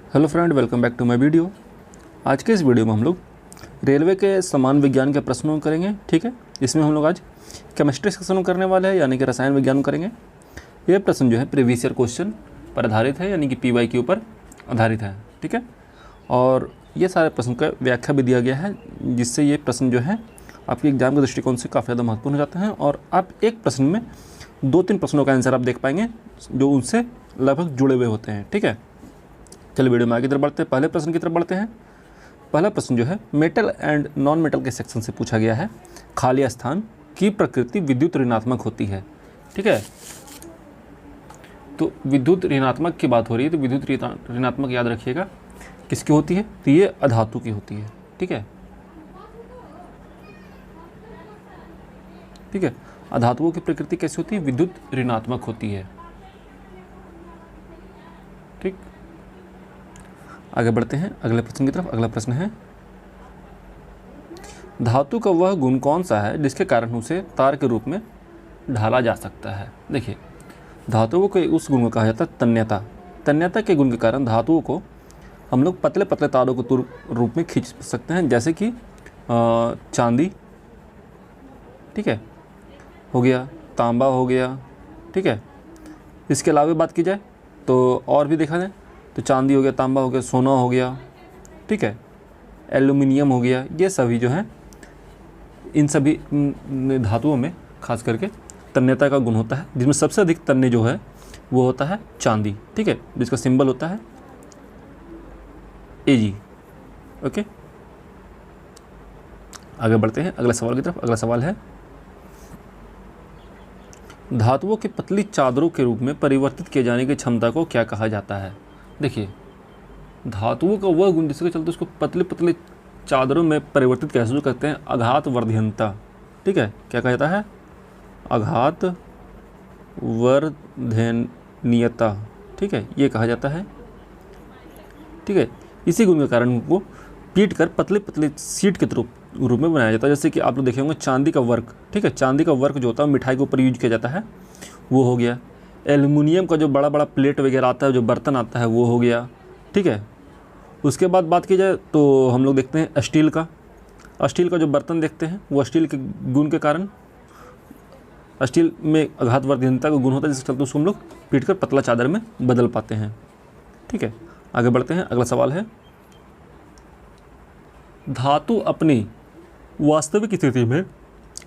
Hello friend, welcome back to my video. आज के इस वीडियो में हम लोग रेलवे के समान विज्ञान के प्रश्नों करेंगे। ठीक है, इसमें हम लोग आज केमिस्ट्री सेक्शन करने वाले हैं, यानी कि रसायन विज्ञान करेंगे। ये प्रश्न जो है प्रीवियस ईयर क्वेश्चन पर आधारित है, यानी कि PY पर आधारित है। ठीक है, और ये सारे प्रश्न का व्याख्या भी दिया गया है, जिससे ये प्रश्न जो है आपके एग्जाम के दृष्टिकोण से काफ़ी ज़्यादा महत्वपूर्ण हो जाते हैं, और आप एक प्रश्न में 2-3 प्रश्नों का आंसर आप देख पाएंगे जो उनसे लगभग जुड़े हुए होते हैं। ठीक है, चलिए वीडियो में आगे तरफ बढ़ते हैं। पहले प्रश्न की तरफ बढ़ते हैं। पहला प्रश्न जो है मेटल एंड नॉन मेटल के सेक्शन से पूछा गया है। खाली स्थान की प्रकृति विद्युत ऋणात्मक होती है। ठीक है, तो विद्युत ऋणात्मक की बात हो रही है, तो विद्युत ऋणात्मक याद रखिएगा किसकी होती है, तो ये अधातु की होती है। ठीक है, ठीक है, अधातुओं की प्रकृति कैसी होती है, विद्युत ऋणात्मक होती है। ठीक, आगे बढ़ते हैं अगले प्रश्न की तरफ। अगला प्रश्न है, धातु का वह गुण कौन सा है जिसके कारण उसे तार के रूप में ढाला जा सकता है। देखिए, धातुओं के उस गुण को कहा जाता है तन्यता। तन्यता के गुण के कारण धातुओं को हम लोग पतले पतले तारों के रूप में खींच सकते हैं, जैसे कि चांदी, ठीक है, हो गया, तांबा हो गया। ठीक है, इसके अलावा बात की जाए तो और भी देखा जाए तो चांदी हो गया, तांबा हो गया, सोना हो गया, ठीक है, एल्युमिनियम हो गया। ये सभी जो है, इन सभी धातुओं में खास करके तन्यता का गुण होता है, जिसमें सबसे अधिक तन्य जो है वो होता है चांदी। ठीक है, जिसका सिंबल होता है Ag। ओके, आगे बढ़ते हैं अगला सवाल की तरफ। अगला सवाल है, धातुओं की पतली चादरों के रूप में परिवर्तित किए जाने की क्षमता को क्या कहा जाता है। देखिए, धातुओं का वह गुण जिसके चलते उसको पतले पतले चादरों में परिवर्तित कैसे करते हैं, आघात वर्धनीयता। ठीक है, क्या कहा जाता है, आघात वर्धनीयता। ठीक है, ये कहा जाता है। ठीक है, इसी गुण के कारण उनको पीट कर पतले पतले सीट के रूप में बनाया जाता है। जैसे कि आप लोग देखे होंगे चांदी का वर्क। ठीक है, चांदी का वर्क जो होता है मिठाई के ऊपर यूज किया जाता है, वो हो गया। एल्युमिनियम का जो बड़ा बड़ा प्लेट वगैरह आता है, जो बर्तन आता है, वो हो गया। ठीक है, उसके बाद बात की जाए तो हम लोग देखते हैं स्टील का। स्टील का जो बर्तन देखते हैं वो स्टील के गुण के कारण, स्टील में आघात वर्धनीयता का गुण होता है, जिसके चलते उसको हम लोग पीट कर पतला चादर में बदल पाते हैं। ठीक है, आगे बढ़ते हैं। अगला सवाल है, धातु अपनी वास्तविक स्थिति में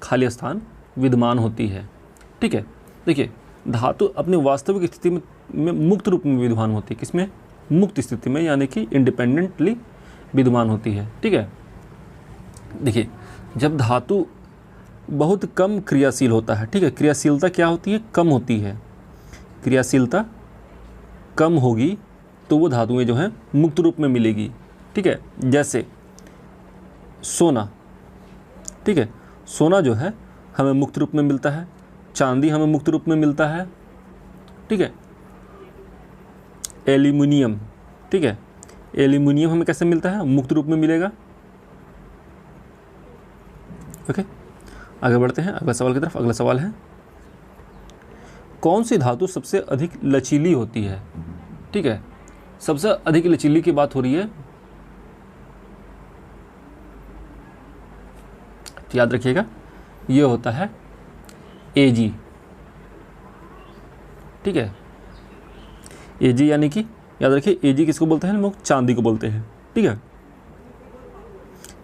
खाली स्थान विद्यमान होती है। ठीक है, देखिए, धातु अपनी वास्तविक स्थिति में मुक्त रूप में विद्यमान होती है। किसमें, मुक्त स्थिति में, यानी कि इंडिपेंडेंटली विद्यमान होती है। ठीक है, देखिए, जब धातु बहुत कम क्रियाशील होता है, ठीक है, क्रियाशीलता क्या होती है, कम होती है, क्रियाशीलता कम होगी तो वो धातुएं जो हैं मुक्त रूप में मिलेगी। ठीक है, जैसे सोना। ठीक है, सोना जो है हमें मुक्त रूप में मिलता है, चांदी हमें मुक्त रूप में मिलता है। ठीक है, एल्युमिनियम, ठीक है, एल्युमिनियम हमें कैसे मिलता है, मुक्त रूप में मिलेगा। ओके, आगे बढ़ते हैं अगला सवाल की तरफ। अगला सवाल है, कौन सी धातु सबसे अधिक लचीली होती है। ठीक है, सबसे अधिक लचीली की बात हो रही है, तो याद रखिएगा ये होता है Ag। ठीक है, Ag यानी कि याद रखिए Ag किसको बोलते हैं, हम लोग चांदी को बोलते हैं। ठीक है,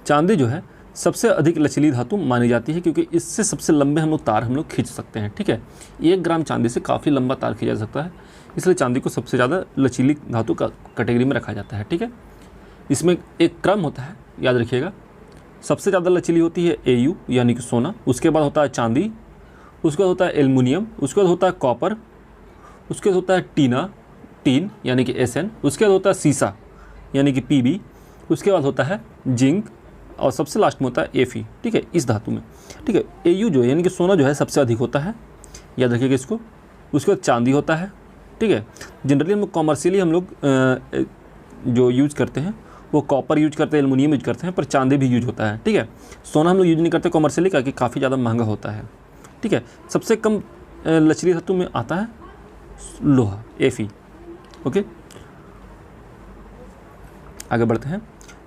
चांदी जो है सबसे अधिक लचीली धातु मानी जाती है, क्योंकि इससे सबसे लंबे हम लोग तार हम लोग खींच सकते हैं। ठीक है, 1 ग्राम चांदी से काफ़ी लंबा तार खींचा जा सकता है, इसलिए चांदी को सबसे ज़्यादा लचीली धातु का कैटेगरी में रखा जाता है। ठीक है, इसमें एक क्रम होता है, याद रखिएगा, सबसे ज़्यादा लचीली होती है Au यानी कि सोना, उसके बाद होता है चांदी, उसके बाद होता है एल्युमिनियम, उसके बाद होता है कॉपर, उसके बाद होता है टीन यानी कि Sn, उसके बाद होता है सीसा यानी कि Pb, उसके बाद होता है जिंक, और सबसे लास्ट में होता है Fe। ठीक है, इस धातु में। ठीक है, Au जो है यानी कि सोना जो है सबसे अधिक होता है, याद रखिएगा इसको। उसके बाद चांदी होता है। ठीक है, जनरली हम लोग कॉमर्शियली हम लोग जो यूज़ करते हैं वो कॉपर यूज करते हैं, एल्युमिनियम यूज करते हैं, पर चांदी भी यूज होता है। ठीक है, सोना हम लोग यूज नहीं करते कॉमर्शियली, क्योंकि काफ़ी ज़्यादा महंगा होता है। ठीक है, सबसे कम लचीली धातु में आता है लोहा, Fe। ओके, आगे बढ़ते हैं।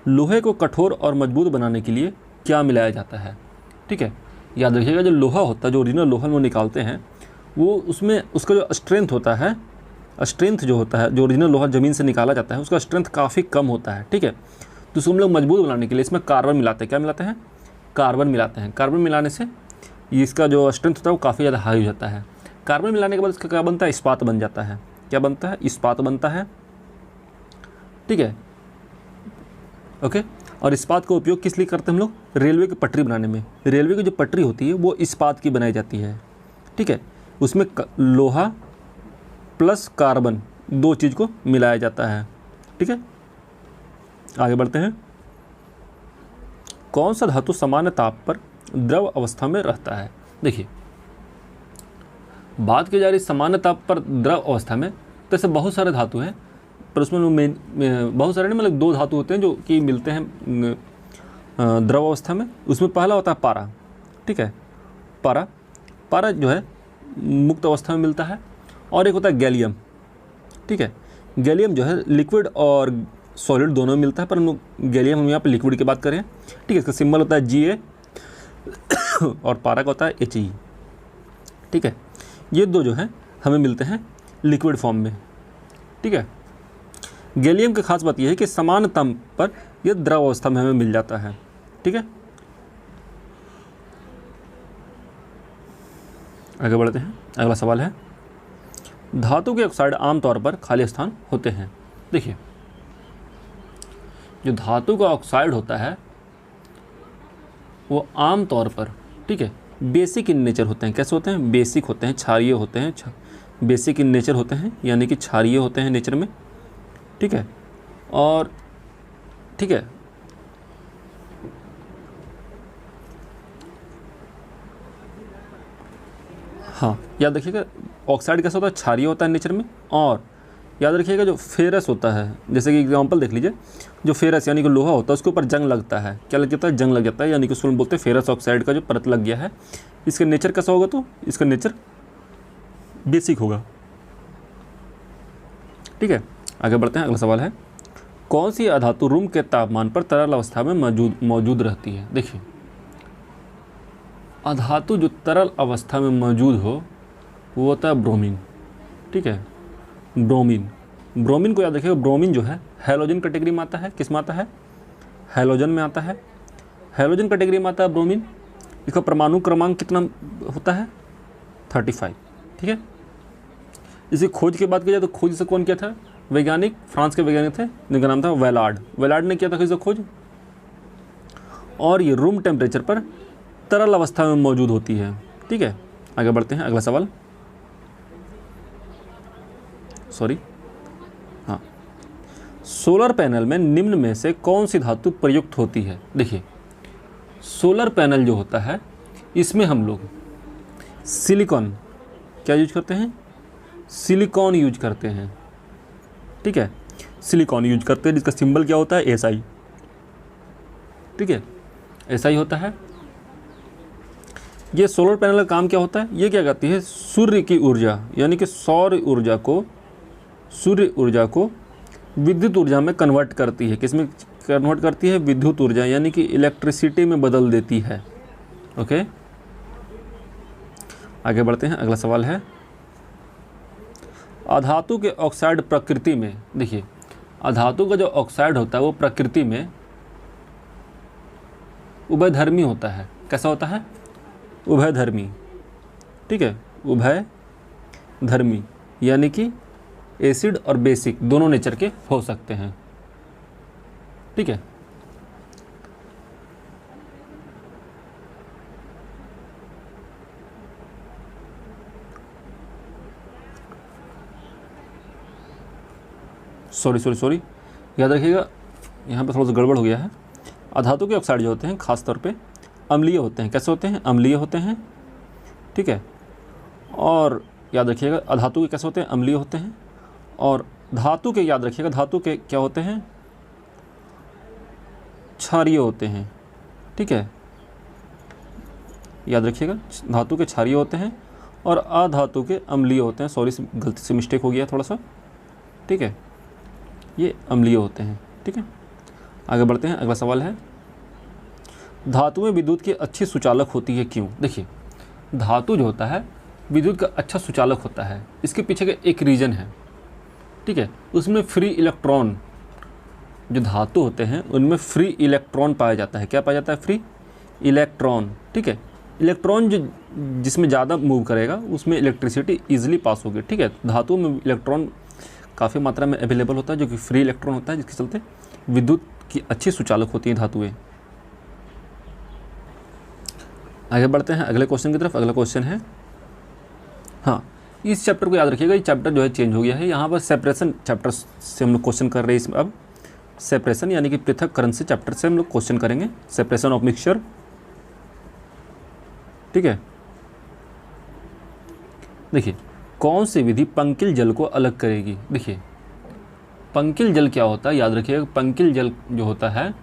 लोहे को कठोर और मजबूत बनाने के लिए क्या मिलाया जाता है? ठीक है, याद रखिएगा जो लोहा होता है, जो ओरिजिनल लोहा वो निकालते हैं, वो उसमें उसका जो स्ट्रेंथ होता है, स्ट्रेंथ जो होता है, जो ओरिजिनल लोहा ज़मीन से निकाला जाता है उसका स्ट्रेंथ काफ़ी कम होता है। ठीक है, तो उसको हम लोग मजबूत बनाने के लिए इसमें कार्बन मिलाते हैं। क्या मिलाते हैं? कार्बन मिलाते हैं। कार्बन मिलाने से इसका जो स्ट्रेंथ होता है वो काफ़ी ज़्यादा हाई हो जाता है। कार्बन मिलाने के बाद इसका क्या बनता है? इस्पात बन जाता है। क्या बनता है? इस्पात बनता है। ठीक है, ओके। और इस्पात का उपयोग किस लिए करते हैं हम लोग? रेलवे की पटरी बनाने में। रेलवे की जो पटरी होती है वो इस्पात की बनाई जाती है। ठीक है, उसमें लोहा प्लस कार्बन दो चीज़ को मिलाया जाता है। ठीक है, आगे बढ़ते हैं। कौन सा धातु सामान्य ताप पर द्रव अवस्था में रहता है? देखिए, बात की जा रही सामान्य ताप पर द्रव अवस्था में, तो ऐसे बहुत सारे धातु हैं, पर उसमें बहुत सारे नहीं, मतलब दो धातु होते हैं जो कि मिलते हैं द्रव अवस्था में। उसमें पहला होता है पारा। ठीक है, पारा जो है मुक्त अवस्था में मिलता है। और एक होता है गैलियम। ठीक है, गैलियम जो है लिक्विड और सॉलिड दोनों में मिलता है, पर हम गैलियम हम यहाँ पे लिक्विड की बात करें। ठीक है, इसका सिंबल होता है Ga और पारा का होता है He। ठीक है, ये दो जो हैं हमें मिलते हैं लिक्विड फॉर्म में। ठीक है, गैलियम की खास बात यह है कि समान ताप पर यह द्रव अवस्था में हमें मिल जाता है। ठीक है, आगे बढ़ते हैं। अगला सवाल है, धातु के ऑक्साइड आमतौर पर खाली स्थान होते हैं। देखिए, जो धातु का ऑक्साइड होता है वो आम तौर पर, ठीक है, बेसिक इन नेचर होते हैं। कैसे होते हैं? बेसिक होते हैं, क्षारीय होते हैं, बेसिक इन नेचर होते हैं, यानी कि क्षारीय होते हैं नेचर में। ठीक है, और ठीक है, हाँ, याद रखिएगा ऑक्साइड कैसा होता है? क्षारीय होता है नेचर में। और याद रखिएगा जो फेरस होता है, जैसे कि एग्जांपल देख लीजिए, जो फेरस यानी कि लोहा होता है उसके ऊपर जंग लगता है। क्या लग जाता है? जंग लग जाता है, यानी कि उसको हम बोलते हैं फेरस ऑक्साइड का जो परत लग गया है। इसका नेचर कैसा होगा? तो इसका नेचर बेसिक होगा। ठीक है, आगे बढ़ते हैं। अगला सवाल है, कौन सी अधातु रूम के तापमान पर तरल अवस्था में मौजूद रहती है? देखिए, अधातु जो तरल अवस्था में मौजूद हो वो होता है ब्रोमीन। ठीक है, ब्रोमीन को याद रखिएगा। ब्रोमीन जो है हैलोजन कैटेगरी में आता है। किस में आता है? हैलोजन में आता है। हैलोजन कैटेगरी में आता है ब्रोमीन। इसका परमाणु क्रमांक कितना होता है? 35। ठीक है, इसकी खोज की बात की जाए तो खोज से कौन किया था? वैज्ञानिक, फ्रांस के वैज्ञानिक थे जिनका नाम था वेलार्ड ने किया था इसका खोज। और ये रूम टेम्परेचर पर तरल अवस्था में मौजूद होती है। ठीक है, आगे बढ़ते हैं। अगला सवाल, हाँ, सोलर पैनल में निम्न में से कौन सी धातु प्रयुक्त होती है? देखिए, सोलर पैनल जो होता है इसमें हम लोग सिलिकॉन क्या यूज करते हैं? सिलिकॉन यूज करते हैं। ठीक है, सिलिकॉन यूज करते हैं, जिसका सिंबल क्या होता है? SI। ठीक है, SI होता है। ये सोलर पैनल का काम क्या होता है? ये क्या करती है? सूर्य की ऊर्जा यानी कि सूर्य ऊर्जा को विद्युत ऊर्जा में कन्वर्ट करती है। किसमें कन्वर्ट करती है? विद्युत ऊर्जा, यानी कि इलेक्ट्रिसिटी में बदल देती है। ओके, आगे बढ़ते हैं। अगला सवाल है, अधातु के ऑक्साइड प्रकृति में, देखिए, अधातु का जो ऑक्साइड होता है वो प्रकृति में उभयधर्मी होता है। कैसा होता है? उभयधर्मी। ठीक है, उभयधर्मी यानी कि एसिड और बेसिक दोनों नेचर के हो सकते हैं। ठीक है, सॉरी, याद रखिएगा यहाँ पे थोड़ा सा गड़बड़ हो गया है। अधातु के ऑक्साइड जो होते हैं खास तौर पे अम्लीय होते हैं। कैसे होते हैं? अम्लीय होते हैं। ठीक है, और याद रखिएगा अधातु के कैसे होते हैं? अम्लीय होते हैं। और धातु के याद रखिएगा, धातु के क्या होते हैं? क्षारीय होते हैं। ठीक है, याद रखिएगा धातु के क्षारीय होते हैं और अधातु के अम्लीय होते हैं। सॉरी, गलती से मिस्टेक हो गया थोड़ा सा। ठीक है, ये अम्लीय होते हैं। ठीक है, आगे बढ़ते हैं। अगला सवाल है, धातुएं विद्युत की अच्छी सुचालक होती है क्यों? देखिए, धातु जो होता है विद्युत का अच्छा सुचालक होता है, इसके पीछे का एक रीज़न है, ठीक है। उसमें फ्री इलेक्ट्रॉन, जो धातु होते हैं उनमें फ्री इलेक्ट्रॉन पाया जाता है। क्या पाया जाता है? फ्री इलेक्ट्रॉन, ठीक है। इलेक्ट्रॉन जो जिसमें ज़्यादा मूव करेगा उसमें इलेक्ट्रिसिटी ईजिली पास होगी, ठीक है। धातु में इलेक्ट्रॉन काफ़ी मात्रा में अवेलेबल होता है, जो कि फ्री इलेक्ट्रॉन होता है, जिसके चलते विद्युत की अच्छी सुचालक होती हैं धातुएं। आगे बढ़ते हैं अगले क्वेश्चन की तरफ। अगला क्वेश्चन है, हाँ, इस चैप्टर को याद रखिएगा, ये चैप्टर जो है चेंज हो गया है। यहाँ पर सेपरेशन चैप्टर से हम लोग क्वेश्चन कर रहे हैं इसमें। अब सेपरेशन यानी कि पृथक्करण से चैप्टर से हम लोग क्वेश्चन करेंगे, सेपरेशन ऑफ मिक्सचर, ठीक है। देखिए, कौन सी विधि पंकिल जल को अलग करेगी? देखिए, पंकिल जल क्या होता है, याद रखिएगा। पंकिल जल जो होता है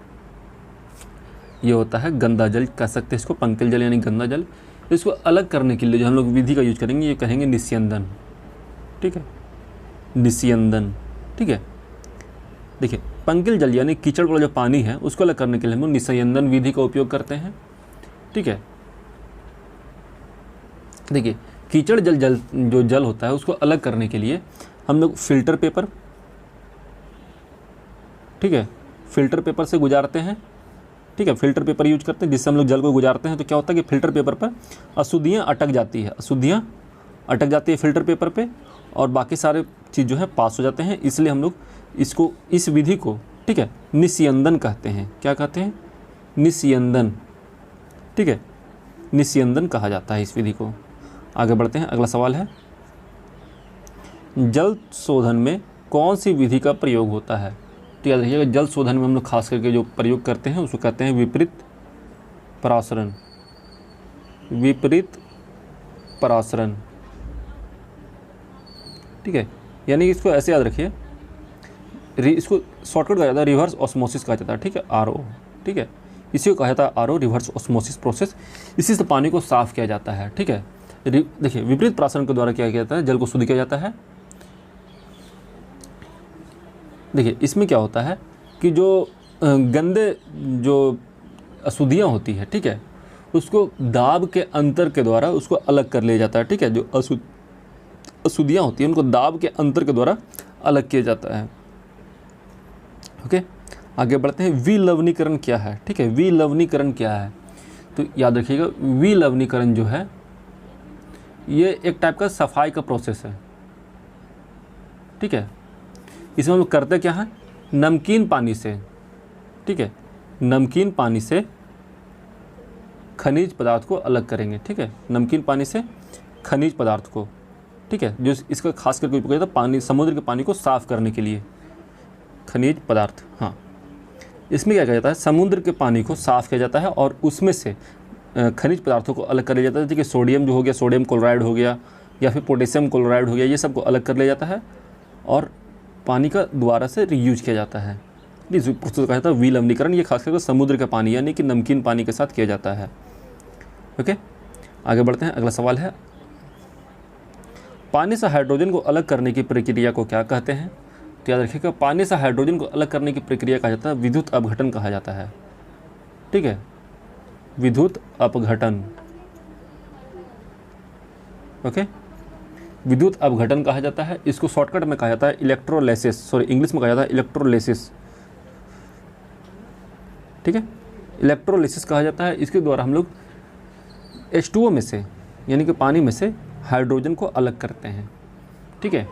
ये होता है गंदा जल, कह सकते हैं इसको पंकिल जल यानी गंदा जल। इसको अलग करने के लिए जो हम लोग विधि का यूज करेंगे ये कहेंगे निस्यंदन, ठीक है, निस्यंदन, ठीक है। देखिए, पंकिल जल यानी कीचड़ वाला जो पानी है उसको अलग करने के लिए हम लोग निस्यंदन विधि का उपयोग करते हैं, ठीक है। देखिए, कीचड़ जल जो जल होता है उसको अलग करने के लिए हम लोग फिल्टर पेपर, ठीक है, फिल्टर पेपर से गुजारते हैं, ठीक है। फिल्टर पेपर यूज करते हैं जिससे हम लोग जल को गुजारते हैं। तो क्या होता है कि फिल्टर पेपर पर अशुद्धियाँ अटक जाती है, अशुद्धियाँ अटक जाती है फिल्टर पेपर पे, और बाकी सारे चीज़ जो है पास हो जाते हैं। इसलिए हम लोग इसको, इस विधि को, ठीक है, निस्यंदन कहते हैं। क्या कहते हैं? निस्यंदन, ठीक है, निस्यंदन कहा जाता है इस विधि को। आगे बढ़ते हैं। अगला सवाल है, जल शोधन में कौन सी विधि का प्रयोग होता है? तो याद रखिएगा, जल शोधन में हम लोग खास करके जो प्रयोग करते हैं उसको कहते हैं विपरीत परासरण, विपरीत परासरण, ठीक है। यानी इसको ऐसे याद रखिए, इसको शॉर्टकट कहा जाता है रिवर्स ऑस्मोसिस कहा जाता है, ठीक है, RO, ठीक है। इसी को कहा जाता है RO, रिवर्स ऑस्मोसिस प्रोसेस। इसी से पानी को साफ किया जाता है, ठीक है। देखिए, विपरीत परासरण के द्वारा क्या किया जाता है? जल को शुद्ध किया जाता है। देखिए, इसमें क्या होता है कि जो गंदे जो अशुद्धियाँ होती है, ठीक है, उसको दाब के अंतर के द्वारा उसको अलग कर लिया जाता है, ठीक है। जो अशुद्धियाँ होती हैं उनको दाब के अंतर के द्वारा अलग किया जाता है, ओके। आगे बढ़ते हैं, विलवणीकरण क्या है? ठीक है, विलवणीकरण क्या है? तो याद रखिएगा, विलवणीकरण जो है ये एक टाइप का सफाई का प्रोसेस है, ठीक है। इसमें हम लोग करते क्या है? नमकीन पानी से, ठीक है, नमकीन पानी से खनिज पदार्थ को अलग करेंगे, ठीक है, नमकीन पानी से खनिज पदार्थ को, ठीक है। जो इसका खास करके उपयोग होता है पानी, समुद्र के पानी को साफ़ करने के लिए खनिज पदार्थ। हाँ, इसमें क्या किया जाता है? समुद्र के पानी को साफ़ किया जाता है और उसमें से खनिज पदार्थों को अलग कर लिया जाता है। जैसे कि सोडियम जो हो गया, सोडियम क्लोराइड हो गया, या फिर पोटेशियम क्लोराइड हो गया, ये सब को अलग कर लिया जाता है और पानी का दोबारा से रीयूज किया जाता है। इस प्रोसेस कहा जाता है विलवणीकरण। ये खास करके समुद्र का पानी यानी कि नमकीन पानी के साथ किया जाता है, ओके। आगे बढ़ते हैं। अगला सवाल है, पानी से हाइड्रोजन को अलग करने की प्रक्रिया को क्या कहते हैं? तो याद रखिएगा, पानी से हाइड्रोजन को अलग करने की प्रक्रिया कहा जाता है विद्युत अपघटन कहा जाता है, ठीक है, विद्युत अपघटन, ओके, विद्युत अपघटन कहा जाता है। इसको शॉर्टकट में कहा जाता है इलेक्ट्रोलाइसिस, सॉरी इंग्लिश में कहा जाता है इलेक्ट्रोलाइसिस, ठीक है, इलेक्ट्रोलाइसिस कहा जाता है। इसके द्वारा हम लोग H2O में से यानी कि पानी में से हाइड्रोजन को अलग करते हैं, ठीक है।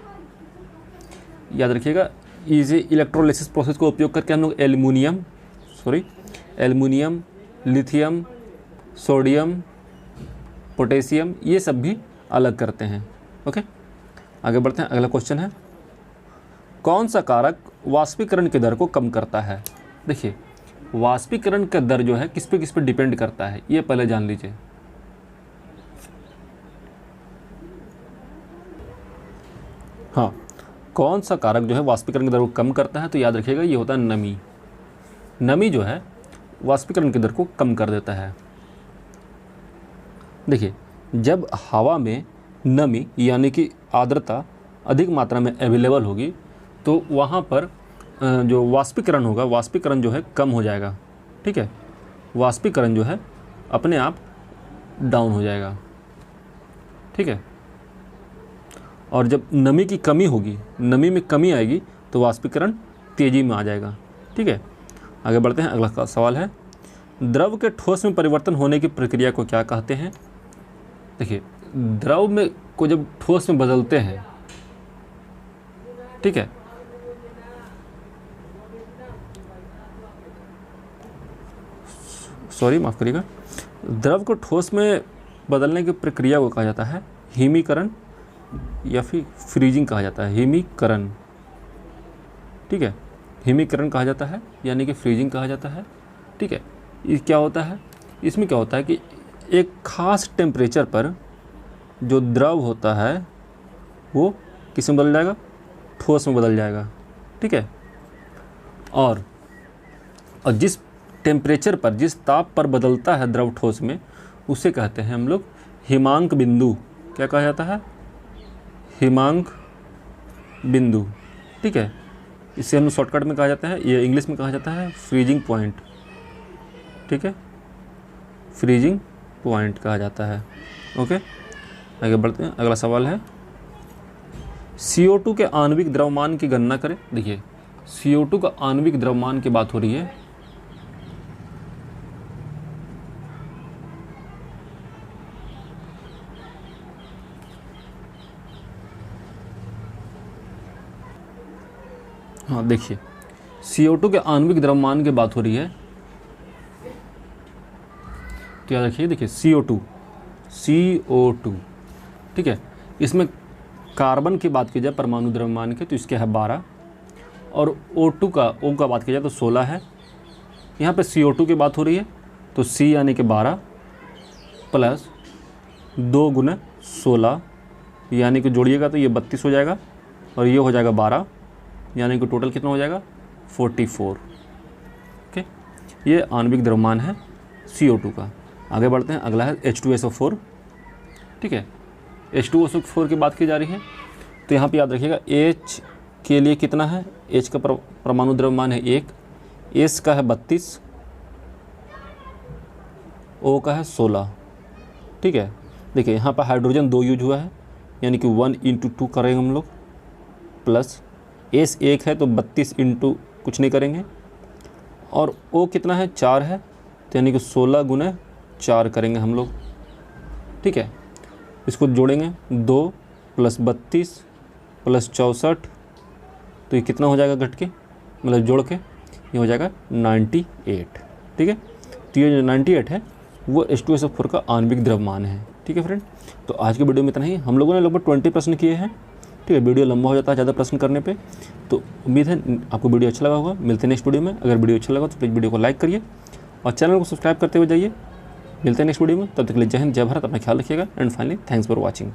याद रखिएगा, इसी इलेक्ट्रोलाइसिस प्रोसेस को उपयोग करके हम लोग एल्युमिनियम, लिथियम, सोडियम, पोटेशियम, ये सब भी अलग करते हैं, ओके। आगे बढ़ते हैं। अगला क्वेश्चन है, कौन सा कारक वाष्पीकरण की दर को कम करता है? देखिए, वाष्पीकरण का दर जो है किस पे डिपेंड करता है, ये पहले जान लीजिए। हाँ, कौन सा कारक जो है वाष्पीकरण की दर को कम करता है? तो याद रखिएगा, ये होता है नमी। नमी जो है वाष्पीकरण की दर को कम कर देता है। देखिए, जब हवा में नमी यानी कि आर्द्रता अधिक मात्रा में अवेलेबल होगी तो वहाँ पर जो वाष्पीकरण होगा, वाष्पीकरण जो है कम हो जाएगा, ठीक है, वाष्पीकरण जो है अपने आप डाउन हो जाएगा, ठीक है। और जब नमी की कमी होगी, नमी में कमी आएगी तो वाष्पीकरण तेज़ी में आ जाएगा, ठीक है। आगे बढ़ते हैं, अगला का सवाल है, द्रव के ठोस में परिवर्तन होने की प्रक्रिया को क्या कहते हैं। देखिए, द्रव में को जब ठोस में बदलते हैं, ठीक है, सॉरी माफ़ करिएगा, द्रव को ठोस में बदलने की प्रक्रिया को कहा जाता है हिमीकरण या फिर फ्रीजिंग कहा जाता है, हिमीकरण, ठीक है, हिमीकरण कहा जाता है यानी कि फ्रीजिंग कहा जाता है, ठीक है। ये क्या होता है, इसमें क्या होता है कि एक ख़ास टेम्परेचर पर जो द्रव होता है वो किस में बदल जाएगा, ठोस में बदल जाएगा, ठीक है। और जिस टेम्परेचर पर, जिस ताप पर बदलता है द्रव ठोस में, उसे कहते हैं हम लोग हिमांक बिंदु। क्या कहा जाता है, हिमांक बिंदु, ठीक है। इसे हम शॉर्टकट में कहा जाता है, ये इंग्लिश में कहा जाता है फ्रीजिंग पॉइंट, ठीक है, फ्रीजिंग पॉइंट कहा जाता है। ओके, आगे बढ़ते हैं, अगला सवाल है, CO2 के आणविक द्रव्यमान की गणना करें। देखिए, CO2 का आणविक द्रव्यमान की बात हो रही है, हाँ देखिए, CO2 के आणविक द्रव्यमान की बात हो रही है, तो याद रखिए, देखिए CO2, ठीक है, इसमें कार्बन की बात की जाए परमाणु द्रव्यमान के तो इसके है 12, और O2 का, O का बात की जाए तो 16 है। यहाँ पे CO2 की बात हो रही है तो C यानी कि 12 प्लस 2 गुना 16 यानी कि जोड़िएगा तो ये 32 हो जाएगा, और ये हो जाएगा 12 यानी कि टोटल कितना हो जाएगा 44। ओके, ये आणविक द्रव्यमान है CO2 का। आगे बढ़ते हैं, अगला है H2SO4, ठीक है। H2SO4 की बात की जा रही है तो यहाँ पे याद रखिएगा H के लिए कितना है, H का परमाणु द्रव्यमान है 1, S का है 32, O का है 16, ठीक है। देखिए यहाँ पर हाइड्रोजन 2 यूज हुआ है यानी कि 1 × 2 करेंगे हम लोग, प्लस S 1 है तो 32 × कुछ नहीं करेंगे, और O कितना है 4 है तो यानी कि 16 गुना 4 करेंगे हम लोग, ठीक है। इसको जोड़ेंगे 2 + 32 + 64, तो ये कितना हो जाएगा घट के, मतलब जोड़ के ये हो जाएगा 98, ठीक है। तो ये जो 98 है वो H2SO4 का आणविक द्रव्यमान है, ठीक है फ्रेंड। तो आज के वीडियो में इतना ही, हम लोगों ने लगभग 20 प्रश्न किए हैं, ठीक है। वीडियो लंबा हो जाता है ज़्यादा प्रश्न करने पे, तो उम्मीद है आपको वीडियो अच्छा लगा होगा। मिलते हैं नेक्स्ट वीडियो में। अगर वीडियो अच्छा लगा तो प्लीज़ वीडियो को लाइक करिए और चैनल को सब्सक्राइब करते हुए जाइए। मिलते हैं नेक्स्ट वीडियो में, तब तक के लिए जय हिंद, जय भारत, अपना ख्याल रखिएगा, and finally thanks for watching.